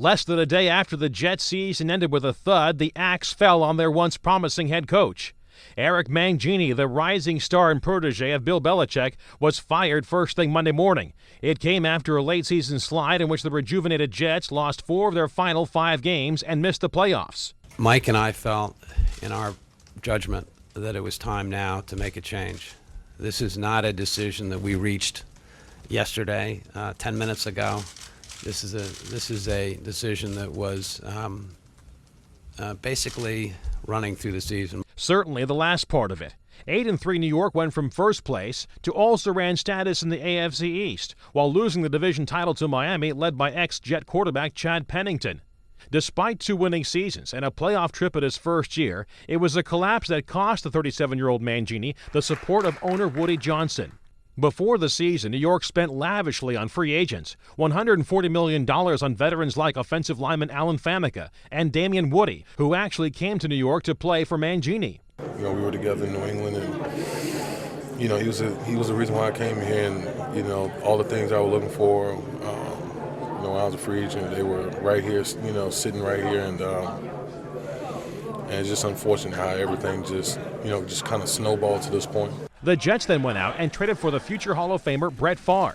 Less than a day after the Jets season ended with a thud, the axe fell on their once promising head coach. Eric Mangini, the rising star and protege of Bill Belichick, was fired first thing Monday morning. It came after a late-season slide in which the rejuvenated Jets lost 4 of their final 5 games and missed the playoffs. Mike and I felt, in our judgment, that it was time now to make a change. This is not a decision that we reached yesterday, 10 minutes ago. This is a decision that was basically running through the season. Certainly the last part of it. 8-3 New York went from first place to also-ran status in the AFC East, while losing the division title to Miami, led by ex-Jet quarterback Chad Pennington. Despite 2 winning seasons and a playoff trip in his first year, it was a collapse that cost the 37-year-old Mangini the support of owner Woody Johnson. Before the season, New York spent lavishly on free agents, $140 million on veterans like offensive lineman Alan Famicka and Damien Woody, who actually came to New York to play for Mangini. We were together in New England, and he was the reason why I came here, and all the things I was looking for. When I was a free agent, they were right here, sitting right here, and it's just unfortunate how everything just kind of snowballed to this point. The Jets then went out and traded for the future Hall of Famer Brett Favre.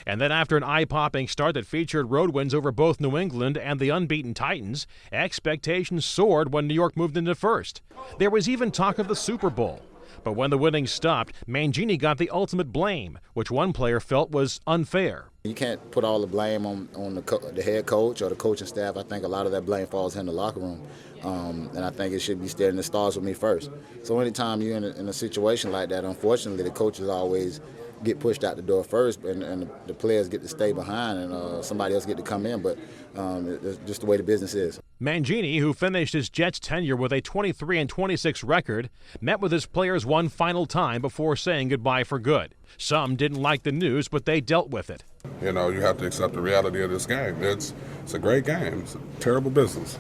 And then after an eye-popping start that featured road wins over both New England and the unbeaten Titans, expectations soared when New York moved into first. There was even talk of the Super Bowl. But when the winnings stopped, Mangini got the ultimate blame, which one player felt was unfair. You can't put all the blame on the head coach or the coaching staff. I think a lot of that blame falls in the locker room. And I think it should be starting. It starts with me first. So anytime you're in a situation like that, unfortunately, the coaches always get pushed out the door first, and the players get to stay behind, and somebody else get to come in. But it's just the way the business is. Mangini, who finished his Jets tenure with a 23-26 record, met with his players one final time before saying goodbye for good. Some didn't like the news, but they dealt with it. You have to accept the reality of this game. It's a great game. It's a terrible business,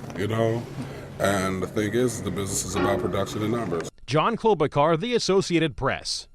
And the thing is, the business is about production and numbers. John Klobuchar, The Associated Press.